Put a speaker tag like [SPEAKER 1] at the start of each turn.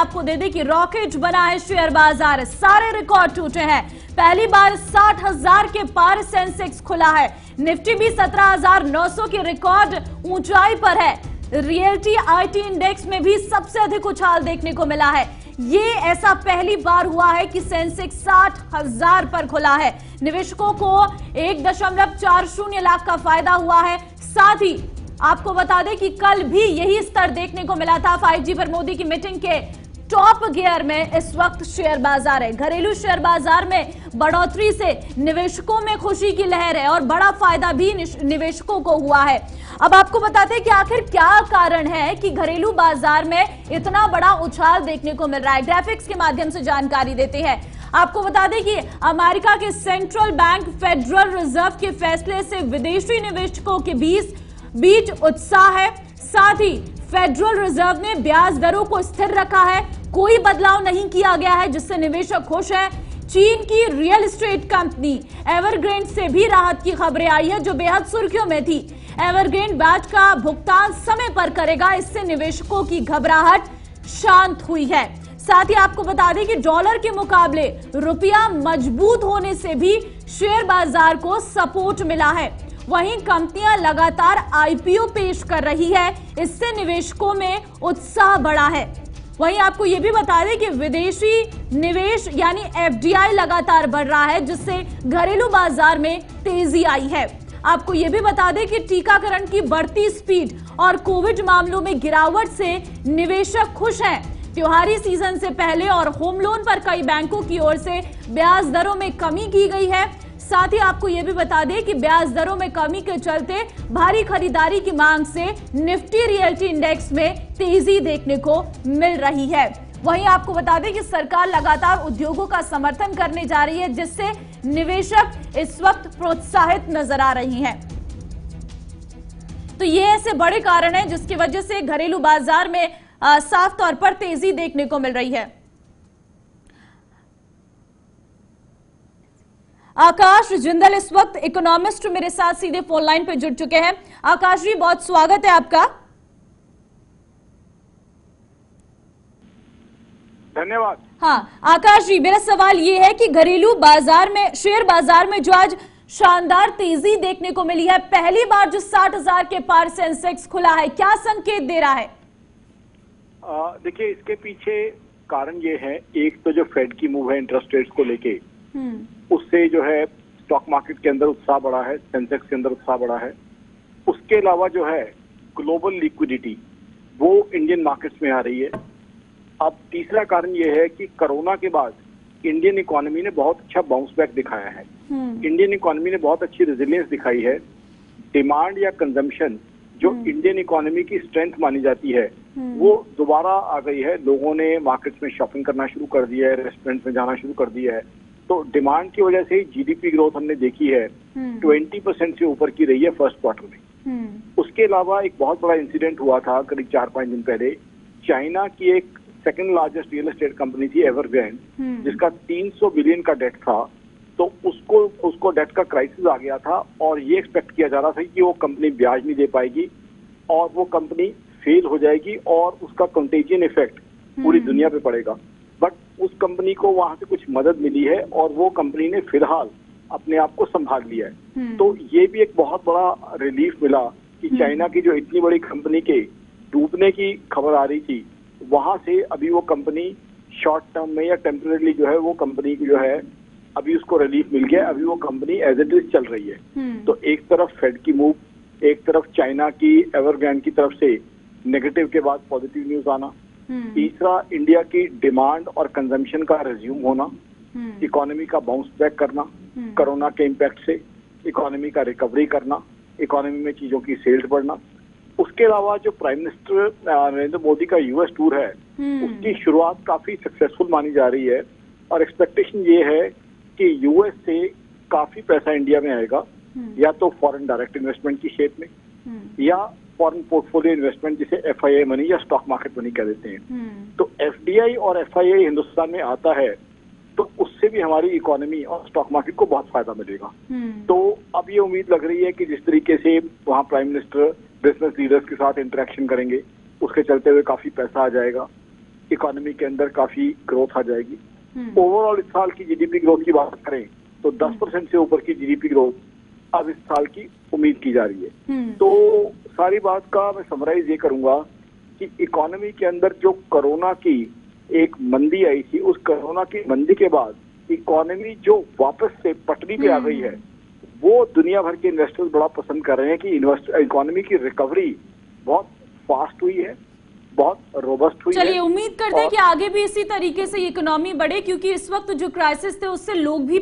[SPEAKER 1] आपको दे दें कि रॉकेट बना है शेयर बाजार, सारे रिकॉर्ड टूटे हैं। पहली बार 60,000 के पार सेंसेक्स खुला है। निफ्टी भी 17,900 की रिकॉर्ड ऊंचाई पर है। रियल्टी आईटी इंडेक्स में भी सबसे अधिक उछाल देखने को मिला है। ये ऐसा पहली बार हुआ है कि सेंसेक्स 60,000 पर खुला है। निवेशकों को 1.40 लाख का फायदा हुआ है। साथ ही आपको बता दें कि कल भी यही स्तर देखने को मिला था। 5G पर मोदी की मीटिंग के टॉप गियर में इस वक्त शेयर बाजार है। घरेलू शेयर बाजार में बढ़ोतरी से निवेशकों में खुशी की लहर है और बड़ा फायदा भी निवेशकों को हुआ है। अब आपको बताते हैं कि आखिर क्या कारण है कि घरेलू बाजार में इतना बड़ा उछाल देखने को मिल रहा है। ग्राफिक्स के माध्यम से जानकारी देते हैं। आपको बता दें कि अमेरिका के सेंट्रल बैंक फेडरल रिजर्व के फैसले से विदेशी निवेशकों के बीच उत्साह है। साथ ही फेडरल रिजर्व ने ब्याज दरों को स्थिर रखा है, कोई बदलाव नहीं किया गया है, जिससे निवेशक खुश है। चीन की रियल एस्टेट कंपनी एवरग्रेंड से भी राहत की खबरें आई है, जो बेहद सुर्खियों में थी। एवरग्रेंड ब्याज का भुगतान समय पर करेगा, इससे निवेशकों की घबराहट शांत हुई है। साथ ही आपको बता दें कि डॉलर के मुकाबले रुपया मजबूत होने से भी शेयर बाजार को सपोर्ट मिला है। वहीं कंपनियां लगातार आईपीओ पेश कर रही है, इससे निवेशकों में उत्साह बढ़ा है। वहीं आपको यह भी बता दें कि विदेशी निवेश यानी एफडीआई लगातार बढ़ रहा है, जिससे घरेलू बाजार में तेजी आई है। आपको यह भी बता दें कि टीकाकरण की बढ़ती स्पीड और कोविड मामलों में गिरावट से निवेशक खुश हैं। त्योहारी सीजन से पहले और होम लोन पर कई बैंकों की ओर से ब्याज दरों में कमी की गई है। साथ ही आपको यह भी बता दें कि ब्याज दरों में कमी के चलते भारी खरीदारी की मांग से निफ्टी रियल्टी इंडेक्स में तेजी देखने को मिल रही है। वहीं आपको बता दें कि सरकार लगातार उद्योगों का समर्थन करने जा रही है, जिससे निवेशक इस वक्त प्रोत्साहित नजर आ रही हैं। तो ये ऐसे बड़े कारण हैं जिसकी वजह से घरेलू बाजार में साफ तौर पर तेजी देखने को मिल रही है। आकाश जिंदल इस वक्त इकोनॉमिस्ट मेरे साथ सीधे फोन लाइन पे जुड़ चुके हैं। आकाश जी, बहुत स्वागत है आपका।
[SPEAKER 2] धन्यवाद।
[SPEAKER 1] हाँ आकाश जी, मेरा सवाल ये है कि घरेलू बाजार में, शेयर बाजार में जो आज शानदार तेजी देखने को मिली है, पहली बार जो 60,000 के पार सेंसेक्स खुला है, क्या संकेत दे रहा है?
[SPEAKER 2] देखिए, इसके पीछे कारण ये है, एक तो जो फेड की मूव है इंटरेस्ट रेट्स को लेके, उससे जो है स्टॉक मार्केट के अंदर उत्साह बढ़ा है, सेंसेक्स के अंदर उत्साह बढ़ा है। उसके अलावा जो है ग्लोबल लिक्विडिटी वो इंडियन मार्केट्स में आ रही है। अब तीसरा कारण ये है कि कोरोना के बाद इंडियन इकोनॉमी ने बहुत अच्छा बाउंस बैक दिखाया है। इंडियन इकोनॉमी ने बहुत अच्छी रेजिलियंस दिखाई है। डिमांड या कंजम्पशन जो इंडियन इकोनॉमी की स्ट्रेंथ मानी जाती है वो दोबारा आ गई है। लोगों ने मार्केट्स में शॉपिंग करना शुरू कर दिया है, रेस्टोरेंट में जाना शुरू कर दिया है। तो डिमांड की वजह से ही जीडीपी ग्रोथ हमने देखी है 20% से ऊपर की रही है फर्स्ट क्वार्टर में। उसके अलावा एक बहुत बड़ा इंसिडेंट हुआ था करीब 4-5 दिन पहले। चाइना की एक second largest real estate company थी एवरग्रैंड, जिसका 300 बिलियन का डेट था। तो उसको डेट का क्राइसिस आ गया था और ये एक्सपेक्ट किया जा रहा था कि वो कंपनी ब्याज नहीं दे पाएगी और वो कंपनी फेल हो जाएगी और उसका कंटेजियन इफेक्ट पूरी दुनिया पे पड़ेगा। बट उस कंपनी को वहां से कुछ मदद मिली है और वो कंपनी ने फिलहाल अपने आप को संभाल लिया है। तो ये भी एक बहुत बड़ा रिलीफ मिला कि चाइना की जो इतनी बड़ी कंपनी के डूबने की खबर आ रही थी, वहां से अभी वो कंपनी शॉर्ट टर्म में या टेम्परेरी जो है वो कंपनी की जो है अभी उसको रिलीफ मिल गया। अभी वो कंपनी एज इट इज चल रही है। तो एक तरफ फेड की मूव, एक तरफ चाइना की एवरग्रैंड की तरफ से नेगेटिव के बाद पॉजिटिव न्यूज आना, तीसरा इंडिया की डिमांड और कंजम्पशन का रिज्यूम होना, इकोनॉमी का बाउंस बैक करना, कोरोना के इम्पैक्ट से इकोनॉमी का रिकवरी करना, इकोनॉमी में चीजों की सेल्स बढ़ना। उसके अलावा जो प्राइम मिनिस्टर नरेंद्र मोदी का यूएस टूर है उसकी शुरुआत काफी सक्सेसफुल मानी जा रही है और एक्सपेक्टेशन ये है कि यूएस से काफी पैसा इंडिया में आएगा, या तो फॉरेन डायरेक्ट इन्वेस्टमेंट की शेप में या फॉरेन पोर्टफोलियो इन्वेस्टमेंट, जिसे एफआईआई मनी या स्टॉक मार्केट मनी कह देते हैं। तो एफडीआई और एफआईआई हिंदुस्तान में आता है तो उससे भी हमारी इकोनॉमी और स्टॉक मार्केट को बहुत फायदा मिलेगा। तो अब ये उम्मीद लग रही है कि जिस तरीके से वहाँ प्राइम मिनिस्टर बिजनेस लीडर्स के साथ इंटरेक्शन करेंगे उसके चलते हुए काफी पैसा आ जाएगा। इकोनॉमी के अंदर काफी ग्रोथ आ जाएगी। ओवरऑल इस साल की जीडीपी ग्रोथ की बात करें तो 10% से ऊपर की जीडीपी ग्रोथ अब इस साल की उम्मीद की जा रही है। तो सारी बात का मैं समराइज ये करूंगा कि इकोनॉमी के अंदर जो कोरोना की एक मंदी आई थी, उस कोरोना की मंदी के बाद इकोनॉमी जो वापस से पटरी पे आ गई है, वो दुनिया भर के इन्वेस्टर्स बड़ा पसंद कर रहे हैं कि इकोनॉमी की रिकवरी बहुत फास्ट हुई है, बहुत रोबस्ट हुई है।
[SPEAKER 1] चलिए उम्मीद करते हैं कि आगे भी इसी तरीके से इकोनॉमी बढ़े, क्योंकि इस वक्त जो क्राइसिस थे उससे लोग भी